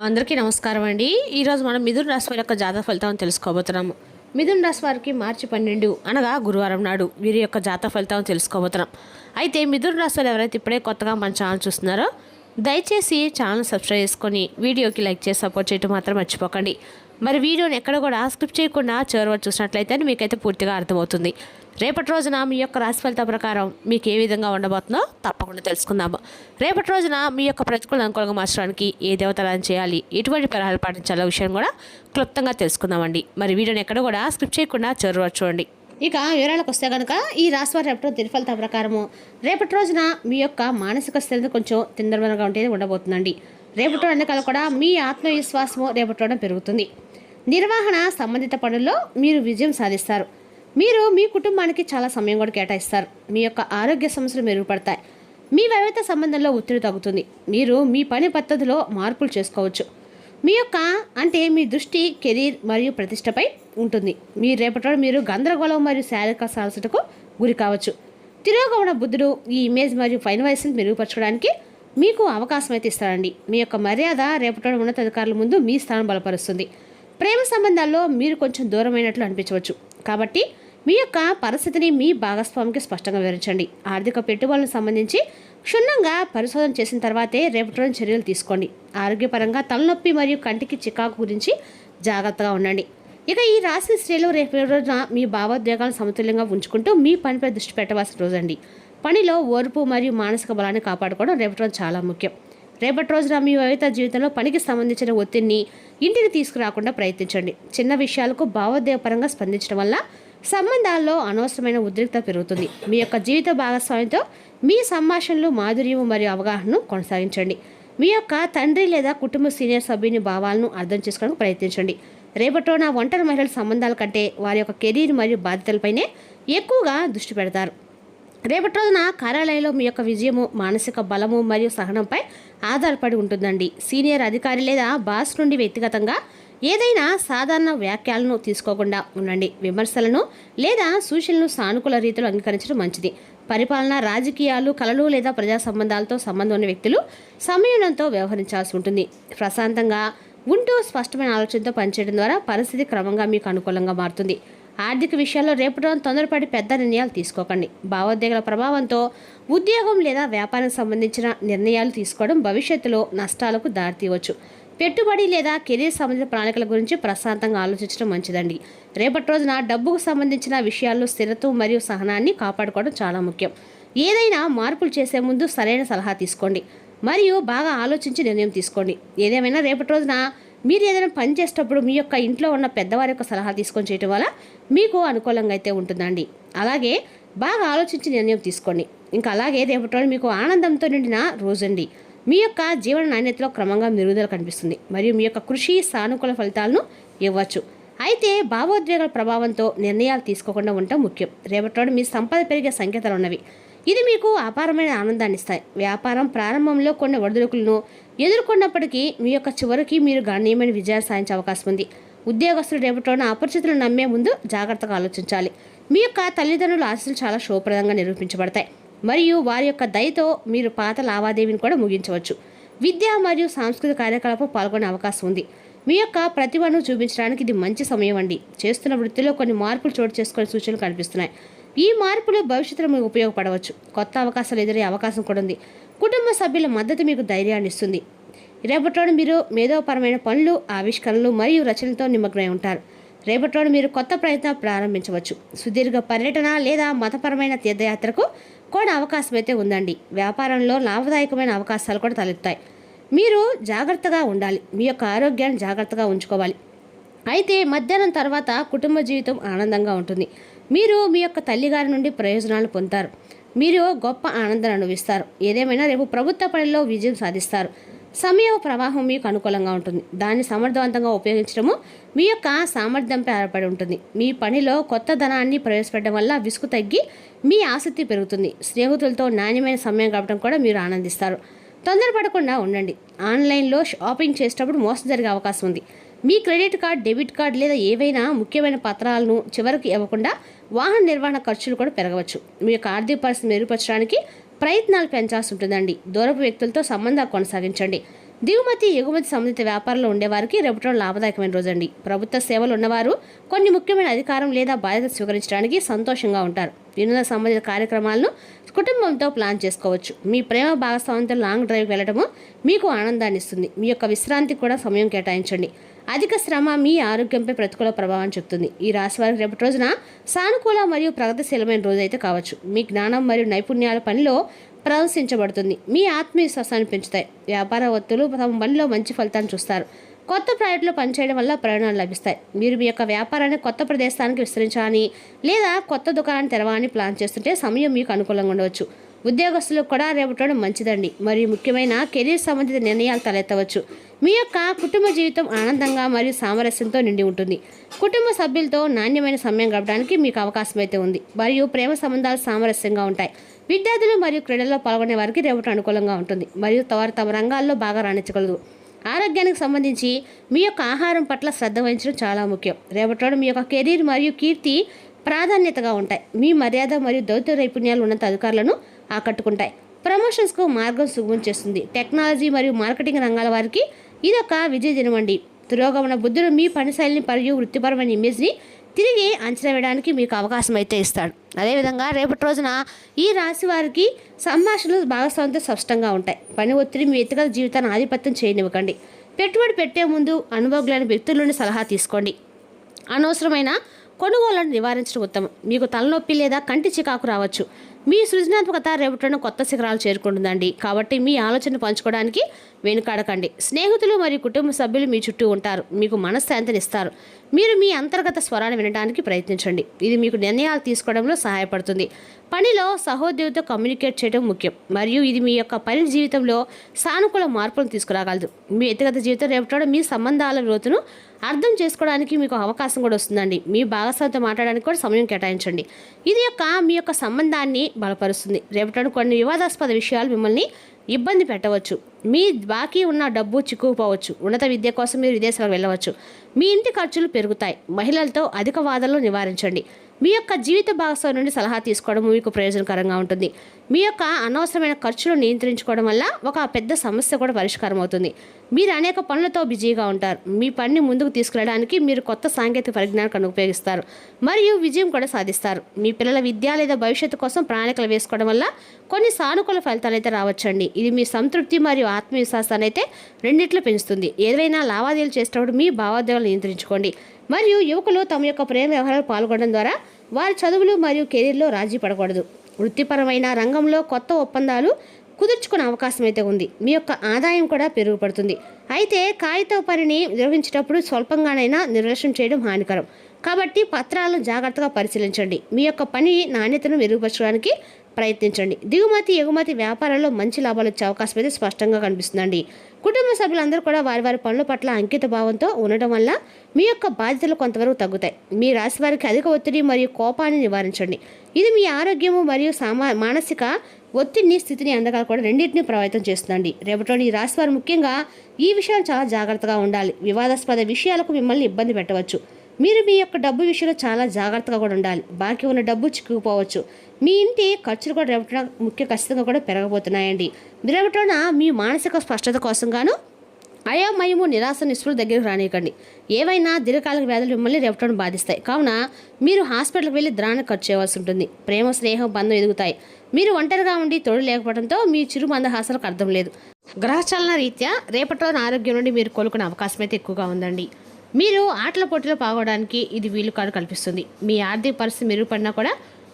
అందరికీ నమస్కారం అండి. ఈరోజు మనం మిథున రాశి వారి యొక్క జాతక ఫలితాలను తెలుసుకోబోతున్నాము. మిథున రాశి వారికి మార్చి 12 అనగా గురువారం నాడు వీరి యొక్క జాతక ఫలితాలను తెలుసుకోబోతున్నాం. అయితే మిథున రాశి వారు ఎవరైతే ఇప్పుడే కొత్తగా మన ఛానల్ చూస్తున్నారో దయచేసి ఛానల్ సబ్స్క్రైబ్ చేసుకొని వీడియోకి లైక్ చేసి సపోర్ట్ చేయడం మాత్రం మర్చిపోకండి. మరి వీడియోని ఎక్కడ కూడా స్కిప్ చేయకుండా చివరి వరకు చూసినట్లయితే మీకైతే పూర్తిగా అర్థమవుతుంది. రేపటి రోజున మీ యొక్క రాశి ఫలిత ప్రకారం మీకు ఏ విధంగా ఉండబోతుందో తప్పకుండా తెలుసుకుందాము. రేపటి రోజున మీ యొక్క ప్రతికూల అనుకూలంగా మార్చడానికి ఏ దేవతలను చేయాలి, ఎటువంటి పరిహారాలు పాటించాలో విషయం కూడా క్లుప్తంగా తెలుసుకుందామండి. మరి వీడియోని ఎక్కడ కూడా స్కిప్ చేయకుండా చివరి వరకు చూడండి. ఇక వివరాలకు వస్తే కనుక ఈ రాశి వారి రేపటి దిన ఫలిత ప్రకారము రేపటి రోజున మీ యొక్క మానసిక స్థితి కొంచెం తిందరమనగా ఉంటే ఉండబోతుందండి. రేపటి రోజు అన్ని కూడా మీ ఆత్మవిశ్వాసము రేపటి రోజున పెరుగుతుంది. నిర్వహణ సంబంధిత పనుల్లో మీరు విజయం సాధిస్తారు. మీరు మీ కుటుంబానికి చాలా సమయం కూడా కేటాయిస్తారు. మీ యొక్క ఆరోగ్య సమస్యలు మెరుగుపడతాయి. మీ వైవాహిక సంబంధంలో ఒత్తిడి తగ్గుతుంది. మీరు మీ పని పద్ధతిలో మార్పులు చేసుకోవచ్చు. మీ యొక్క మీ దృష్టి కెరీర్ మరియు ప్రతిష్టపై ఉంటుంది. మీ రేపటి మీరు గందరగోళం మరియు శారీరక సమస్యలకు గురి కావచ్చు. తిరోగమన బుద్ధుడు ఈ ఇమేజ్ మరియు ఫైనవైస్ని మెరుగుపరచడానికి మీకు అవకాశం అయితే ఇస్తారండి. మీ యొక్క మర్యాద రేపటి ఉన్నతాధికారుల ముందు మీ స్థానం బలపరుస్తుంది. ప్రేమ సంబంధాల్లో మీరు కొంచెం దూరమైనట్లు అనిపించవచ్చు. కాబట్టి మీ యొక్క పరిస్థితిని మీ భాగస్వామికి స్పష్టంగా వివరించండి. ఆర్థిక పెట్టుబడులకు సంబంధించి క్షుణ్ణంగా పరిశోధన చేసిన తర్వాతే రేపటి రోజు చర్యలు తీసుకోండి. ఆరోగ్యపరంగా తలనొప్పి మరియు కంటికి చికాకు గురించి జాగ్రత్తగా ఉండండి. ఇక ఈ రాశి స్త్రీలు రేపటి రోజున మీ భావోద్వేగాలను సమతుల్యంగా ఉంచుకుంటూ మీ పనిపై దృష్టి పెట్టవలసిన రోజండి. పనిలో ఓర్పు మరియు మానసిక బలాన్ని కాపాడుకోవడం రేపటి రోజు చాలా ముఖ్యం. రేపటి రోజున మీ వైవాహిక జీవితంలో పనికి సంబంధించిన ఒత్తిడిని ఇంటికి తీసుకురాకుండా ప్రయత్నించండి. చిన్న విషయాలకు భావోద్వేగపరంగా స్పందించడం వల్ల సంబంధాల్లో అనవసరమైన ఉద్రిక్తత పెరుగుతుంది. మీ యొక్క జీవిత భాగస్వామితో మీ సంభాషణలు మాధుర్యం మరియు అవగాహనను కొనసాగించండి. మీ యొక్క తండ్రి లేదా కుటుంబ సీనియర్ సభ్యుని భావాలను అర్థం చేసుకోవడానికి ప్రయత్నించండి. రేపటిన ఒంటరి మహిళల సంబంధాల కంటే వారి యొక్క కెరీర్ మరియు బాధ్యతలపైనే ఎక్కువగా దృష్టి పెడతారు. రేపటి రోజున కార్యాలయంలో మీ యొక్క విజయము మానసిక బలము మరియు సహనంపై ఆధారపడి ఉంటుందండి. సీనియర్ అధికారి లేదా బాస్ నుండి వ్యక్తిగతంగా ఏదైనా సాధారణ వ్యాఖ్యలను తీసుకోకుండా ఉండండి. విమర్శలను లేదా సూచనలను సానుకూల రీతిలో అంగీకరించడం మంచిది. పరిపాలన, రాజకీయాలు, కళలు లేదా ప్రజా సంబంధాలతో సంబంధం ఉన్న వ్యక్తులు సంయమనంతో వ్యవహరించాల్సి ఉంటుంది. ప్రశాంతంగా ఉంటూ స్పష్టమైన ఆలోచనతో పనిచేయడం ద్వారా పరిస్థితి క్రమంగా మీకు అనుకూలంగా మారుతుంది. ఆర్థిక విషయాల్లో రేపటి తొందరపడి పెద్ద నిర్ణయాలు తీసుకోకండి. భావోద్వేగాల ప్రభావంతో ఉద్యోగం లేదా వ్యాపారం సంబంధించిన నిర్ణయాలు తీసుకోవడం భవిష్యత్తులో నష్టాలకు దారితీయవచ్చు. పెట్టుబడి లేదా కెరీర్ సంబంధించిన ప్రణాళికల గురించి ప్రశాంతంగా ఆలోచించడం మంచిదండి. రేపటి రోజున డబ్బుకు సంబంధించిన విషయాల్లో స్థిరత్వం మరియు సహనాన్ని కాపాడుకోవడం చాలా ముఖ్యం. ఏదైనా మార్పులు చేసే ముందు సరైన సలహా తీసుకోండి మరియు బాగా ఆలోచించి నిర్ణయం తీసుకోండి. ఏదేమైనా రేపటి రోజున మీరు ఏదైనా పని చేసేటప్పుడు మీ యొక్క ఇంట్లో ఉన్న పెద్దవారి యొక్క సలహా తీసుకొని చేయడం వల్ల మీకు అనుకూలంగా అయితే ఉంటుందండి. అలాగే బాగా ఆలోచించి నిర్ణయం తీసుకోండి. ఇంకా అలాగే రేపటి రోజు మీకు ఆనందంతో నిండిన రోజండి. మీ యొక్క జీవన నాణ్యతలో క్రమంగా మెరుగుదల కనిపిస్తుంది మరియు మీ యొక్క కృషి సానుకూల ఫలితాలను ఇవ్వచ్చు. అయితే భావోద్వేగాల ప్రభావంతో నిర్ణయాలు తీసుకోకుండా ఉండటం ముఖ్యం. రేపటి రోజు మీ సంపద పెరిగే సంకేతాలు ఉన్నవి. ఇది మీకు అపారమైన ఆనందాన్ని ఇస్తాయి. వ్యాపారం ప్రారంభంలో కొన్ని ఒడిదుడుకులను ఎదుర్కొన్నప్పటికీ మీ యొక్క చివరికి మీరు గణనీయమైన విజయాలు సాధించే అవకాశం ఉంది. ఉద్యోగస్తులు రేపటి రోజున అపరిచితులను నమ్మే ముందు జాగ్రత్తగా ఆలోచించాలి. మీ యొక్క తల్లిదండ్రుల ఆశలు చాలా శుభప్రదంగా నిరూపించబడతాయి మరియు వారి యొక్క దయతో మీరు పాత లావాదేవీని కూడా ముగించవచ్చు. విద్య మరియు సాంస్కృతిక కార్యకలాపాలు పాల్గొనే అవకాశం ఉంది. మీ యొక్క ప్రతిభను చూపించడానికి ఇది మంచి సమయం అండి. చేస్తున్న వృత్తిలో కొన్ని మార్పులు చోటు చేసుకునే సూచనలు కనిపిస్తున్నాయి. ఈ మార్పులు భవిష్యత్తులో మీకు ఉపయోగపడవచ్చు. కొత్త అవకాశాలు ఎదురయ్యే అవకాశం కూడా ఉంది. కుటుంబ సభ్యుల మద్దతు మీకు ధైర్యాన్ని ఇస్తుంది. రేపటి మీరు మేధోపరమైన పనులు, ఆవిష్కరణలు మరియు రచనలతో నిమగ్నమై ఉంటారు. రేపటి మీరు కొత్త ప్రయత్నం ప్రారంభించవచ్చు. సుదీర్ఘ పర్యటన లేదా మతపరమైన తీర్థయాత్రకు కూడా అవకాశం అయితే ఉందండి. వ్యాపారంలో లాభదాయకమైన అవకాశాలు కూడా తలెత్తాయి. మీరు జాగ్రత్తగా ఉండాలి. మీ యొక్క ఆరోగ్యాన్ని జాగ్రత్తగా ఉంచుకోవాలి. అయితే మధ్యాహ్నం తర్వాత కుటుంబ జీవితం ఆనందంగా ఉంటుంది. మీరు మీ యొక్క తల్లిగారి నుండి ప్రయోజనాలు పొందుతారు. మీరు గొప్ప ఆనందాన్ని అనుభవిస్తారు. ఏదేమైనా రేపు ప్రభుత్వ పనిలో విజయం సాధిస్తారు. సమయ ప్రవాహం మీకు అనుకూలంగా ఉంటుంది. దాన్ని సమర్థవంతంగా ఉపయోగించడము మీ యొక్క సామర్థ్యంపై ఆధారపడి ఉంటుంది. మీ పనిలో కొత్త ధనాన్ని ప్రవేశపెట్టడం వల్ల విసుగు తగ్గి మీ ఆసక్తి పెరుగుతుంది. స్నేహితులతో నాణ్యమైన సమయం గడపడం కూడా మీరు ఆనందిస్తారు. తొందరపడకుండా ఉండండి. ఆన్లైన్లో షాపింగ్ చేసేటప్పుడు మోసం జరిగే అవకాశం ఉంది. మీ క్రెడిట్ కార్డ్, డెబిట్ కార్డ్ లేదా ఏవైనా ముఖ్యమైన పత్రాలను చివరికి ఇవ్వకుండా వాహన నిర్వహణ ఖర్చులు కూడా పెరగవచ్చు. మీ యొక్క ఆర్థిక పరిస్థితి మెరుగుపరచడానికి ప్రయత్నాలు పెంచాల్సి ఉంటుందండి. దూరపు వ్యక్తులతో సంబంధాలు కొనసాగించండి. దిగుమతి ఎగుమతి సంబంధిత వ్యాపారంలో ఉండేవారికి రేపటి రోజు లాభదాయకమైన రోజండి. ప్రభుత్వ సేవలు ఉన్నవారు కొన్ని ముఖ్యమైన అధికారం లేదా బాధ్యత స్వీకరించడానికి సంతోషంగా ఉంటారు. వినోద సంబంధిత కార్యక్రమాలను కుటుంబంతో ప్లాన్ చేసుకోవచ్చు. మీ ప్రేమ భాగస్వామితో లాంగ్ డ్రైవ్ వెళ్ళడము మీకు ఆనందాన్ని ఇస్తుంది. మీ యొక్క విశ్రాంతికి కూడా సమయం కేటాయించండి. అధిక శ్రమ మీ ఆరోగ్యంపై ప్రతికూల ప్రభావం చూపుతుంది. ఈ రాశి వారికి రేపటి రోజున సానుకూల మరియు ప్రగతిశీలమైన రోజు అయితే కావచ్చు. మీ జ్ఞానం మరియు నైపుణ్యాల పనిలో ప్రదర్శించబడుతుంది. మీ ఆత్మవిశ్వాసాన్ని పెంచుతాయి. వ్యాపార ఒత్తులు తమ పనిలో మంచి ఫలితాన్ని చూస్తారు. కొత్త ప్రాజెక్టులో పనిచేయడం వల్ల ప్రయోజనాలు లభిస్తాయి. మీరు మీ యొక్క వ్యాపారాన్ని కొత్త ప్రదేశానికి విస్తరించాలని లేదా కొత్త దుకాణాన్ని తెరవాలని ప్లాన్ చేస్తుంటే సమయం మీకు అనుకూలంగా ఉండవచ్చు. ఉద్యోగస్తులకు కూడా రేపటి మంచిదండి. మరియు ముఖ్యమైన కెరీర్ సంబంధిత నిర్ణయాలు తలెత్తవచ్చు. మీ యొక్క కుటుంబ జీవితం ఆనందంగా మరియు సామరస్యంతో నిండి ఉంటుంది. కుటుంబ సభ్యులతో నాణ్యమైన సమయం గడపడానికి మీకు అవకాశం అయితే ఉంది. మరియు ప్రేమ సంబంధాలు సామరస్యంగా ఉంటాయి. విద్యార్థులు మరియు క్రీడల్లో పాల్గొనే వారికి రేపటి అనుకూలంగా ఉంటుంది. మరియు వారు తమ రంగాల్లో బాగా రాణించగలరు. ఆరోగ్యానికి సంబంధించి మీ యొక్క ఆహారం పట్ల శ్రద్ధ వహించడం చాలా ముఖ్యం. రేపటి మీ యొక్క కెరీర్ మరియు కీర్తి ప్రాధాన్యతగా ఉంటాయి. మీ మర్యాద మరియు దౌత్య నైపుణ్యాలు ఉన్నత అధికారులను ఆకట్టుకుంటాయి. ప్రమోషన్స్కు మార్గం సుగమం చేస్తుంది. టెక్నాలజీ మరియు మార్కెటింగ్ రంగాల వారికి ఇదొక విజయ దినమండి. తిరోగమన బుద్ధుడు మీ పనిశైలిని మరియు వృత్తిపరమైన ఇమేజ్ని తిరిగి అంచనా వేయడానికి మీకు అవకాశం అయితే ఇస్తాడు. అదేవిధంగా రేపటి రోజున ఈ రాశి వారికి సంభాషణలు భాగస్వామ్యంతో స్పష్టంగా ఉంటాయి. పని ఒత్తిడి మీ వ్యక్తిగత జీవితాన్ని ఆధిపత్యం చేయనివ్వకండి. పెట్టుబడి పెట్టే ముందు అనుభవజ్ఞులైన వ్యక్తుల నుండి సలహా తీసుకోండి. అనవసరమైన కొనుగోళ్లను నివారించడం ఉత్తమం. మీకు తలనొప్పి లేదా కంటి చికాకు రావచ్చు. మీ సృజనాత్మకత రేపటిన కొత్త శిఖరాలు చేరుకుంటుందండి. కాబట్టి మీ ఆలోచన పంచుకోవడానికి వెనుకాడకండి. స్నేహితులు మరియు కుటుంబ సభ్యులు మీ చుట్టూ ఉంటారు. మీకు మనశ్శాంతిని ఇస్తారు. మీరు మీ అంతర్గత స్వరాన్ని వినడానికి ప్రయత్నించండి. ఇది మీకు నిర్ణయాలు తీసుకోవడంలో సహాయపడుతుంది. పనిలో సహోద్యోగితో కమ్యూనికేట్ చేయడం ముఖ్యం. మరియు ఇది మీ యొక్క పని జీవితంలో సానుకూల మార్పులను తీసుకురాగలదు. మీ వ్యక్తిగత జీవితం రేపటి మీ సంబంధాల లోతును అర్థం చేసుకోవడానికి మీకు అవకాశం కూడా వస్తుందండి. మీ భాగస్వామితో మాట్లాడడానికి కూడా సమయం కేటాయించండి. ఇది మీ యొక్క సంబంధాన్ని బలపరుస్తుంది. రేపటి కొన్ని వివాదాస్పద విషయాలు మిమ్మల్ని ఇబ్బంది పెట్టవచ్చు. మీ బాకీ ఉన్న డబ్బు చిక్కుకుపోవచ్చు. ఉన్నత విద్య కోసం మీరు విదేశాలకు వెళ్ళవచ్చు. మీ ఇంటి ఖర్చులు పెరుగుతాయి. మహిళలతో అధిక వాదనలు నివారించండి. మీ యొక్క జీవిత భాగస్వామి నుండి సలహా తీసుకోవడం మీకు ప్రయోజనకరంగా ఉంటుంది. మీ యొక్క అనవసరమైన ఖర్చులు నియంత్రించుకోవడం వల్ల ఒక పెద్ద సమస్య కూడా పరిష్కారం అవుతుంది. మీరు అనేక పనులతో బిజీగా ఉంటారు. మీ పనిని ముందుకు తీసుకెళ్ళడానికి మీరు కొత్త సాంకేతిక పరిజ్ఞానాన్ని ఉపయోగిస్తారు మరియు విజయం కూడా సాధిస్తారు. మీ పిల్లల విద్య లేదా భవిష్యత్తు కోసం ప్రణాళికలు వేసుకోవడం వల్ల కొన్ని సానుకూల ఫలితాలు అయితే రావచ్చండి. ఇది మీ సంతృప్తి మరియు ఆత్మవిశ్వాసాన్ని అయితే రెండిట్లు పెంచుతుంది. ఏదైనా లావాదేవీలు చేసేటప్పుడు మీ భావోద్వేగాలు నియంత్రించుకోండి. మరియు యువకులు తమ యొక్క ప్రేమ వ్యవహారాలు పాల్గొనడం ద్వారా వారి చదువులు మరియు కెరీర్లో రాజీ పడకూడదు. వృత్తిపరమైన రంగంలో కొత్త ఒప్పందాలు కుదుర్చుకునే అవకాశం అయితే ఉంది. మీ యొక్క ఆదాయం కూడా పెరుగుపడుతుంది. అయితే కాగిత పనిని నిర్వహించేటప్పుడు స్వల్పంగానైనా నిర్లక్ష్యం చేయడం హానికరం. కాబట్టి పత్రాలను జాగ్రత్తగా పరిశీలించండి. మీ యొక్క పని నాణ్యతను మెరుగుపరచడానికి ప్రయత్నించండి. దిగుమతి ఎగుమతి వ్యాపారాల్లో మంచి లాభాలు వచ్చే అవకాశం అయితే స్పష్టంగా కనిపిస్తుందండి. కుటుంబ సభ్యులందరూ కూడా వారి వారి పనుల పట్ల అంకిత భావంతో ఉండటం వల్ల మీ యొక్క బాధ్యతలు కొంతవరకు తగ్గుతాయి. మీ రాశి వారికి అధిక ఒత్తిడి మరియు కోపాన్ని నివారించండి. ఇది మీ ఆరోగ్యము మరియు మానసిక ఒత్తిడిని స్థితిని అందగా కూడా రెండింటినీ ప్రభావితం చేస్తుందండి. రేపటి ఈ రాశి వారు ముఖ్యంగా ఈ విషయాలు చాలా జాగ్రత్తగా ఉండాలి. వివాదాస్పద విషయాలకు మిమ్మల్ని ఇబ్బంది పెట్టవచ్చు. మీరు మీ యొక్క డబ్బు విషయంలో చాలా జాగ్రత్తగా కూడా ఉండాలి. బాకీ ఉన్న డబ్బు చిక్కుకుపోవచ్చు. మీ ఇంటి ఖర్చులు కూడా రేపటిన ముఖ్య ఖచ్చితంగా కూడా పెరగబోతున్నాయండి. రేపటిన మీ మానసిక స్పష్టత కోసం గాను అయోమయము నిరాశ నిస్పృహ దగ్గరకు రానియకండి. ఏవైనా దీర్ఘకాలిక వ్యాధులు మిమ్మల్ని రేపటిన బాధిస్తాయి. కావున మీరు హాస్పిటల్కి వెళ్ళి ధనాన్ని ఖర్చు చేయవలసి ఉంటుంది. ప్రేమ స్నేహం బంధం ఎదుగుతాయి. మీరు ఒంటరిగా ఉండి తోడు లేకపోవడంతో మీ చిరు మందహాసాలకు అర్థం లేదు. గ్రహచాలన రీత్యా రేపటి రోజున ఆరోగ్యం నుండి మీరు కోలుకునే అవకాశం అయితే ఎక్కువగా ఉందండి. మీరు ఆటల పోటీలో పాల్గొనడానికి ఇది వీలు కాదు కల్పిస్తుంది. మీ ఆర్థిక పరిస్థితి మెరుగుపడినా కూడా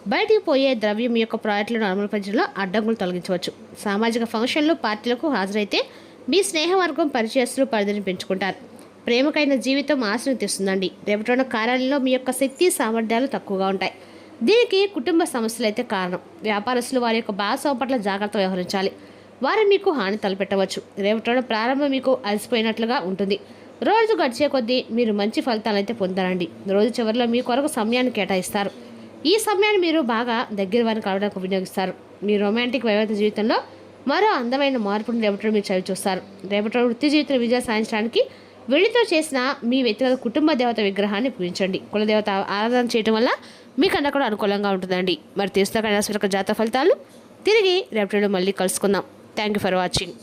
బయటికి పోయే ద్రవ్యం మీ యొక్క ప్రాజెక్టులను అమలుపరచడంలో అడ్డంకులు తొలగించవచ్చు. సామాజిక ఫంక్షన్లు పార్టీలకు హాజరైతే మీ స్నేహవర్గం పరిచయస్తులు పరిధిని పెంచుకుంటారు. ప్రేమకైన జీవితం ఆశను తెస్తుందండి. రేపటి కార్యాలయంలో మీ యొక్క శక్తి సామర్థ్యాలు తక్కువగా ఉంటాయి. దీనికి కుటుంబ సమస్యలు అయితే కారణం. వ్యాపారస్తులు వారి యొక్క భాగస్వామ్యం పట్ల జాగ్రత్త వ్యవహరించాలి. వారు మీకు హాని తలపెట్టవచ్చు. రేపటి ప్రారంభం మీకు అలసిపోయినట్లుగా ఉంటుంది. రోజు గడిచే కొద్దీ మీరు మంచి ఫలితాలు అయితే పొందారండి. రోజు చివరిలో మీ కొరకు సమయాన్ని కేటాయిస్తారు. ఈ సమయాన్ని మీరు బాగా దగ్గర వారిని కలవడానికి వినియోగిస్తారు. మీ రొమాంటిక్ వైవాహిక జీవితంలో మరో అందమైన మార్పును రేపటి మీరు చవి చూస్తారు. రేపటి వృత్తి జీవితంలో విజయం సాధించడానికి వెళ్లితో చేసిన మీ వ్యక్తిగత కుటుంబ దేవత విగ్రహాన్ని పూజించండి. కులదేవత ఆరాధన చేయడం వల్ల మీకన్నా కూడా అనుకూలంగా ఉంటుందండి. మరి తీసుకోక జాతక ఫలితాలు తిరిగి రేపటి మళ్ళీ కలుసుకుందాం. Thank you for watching.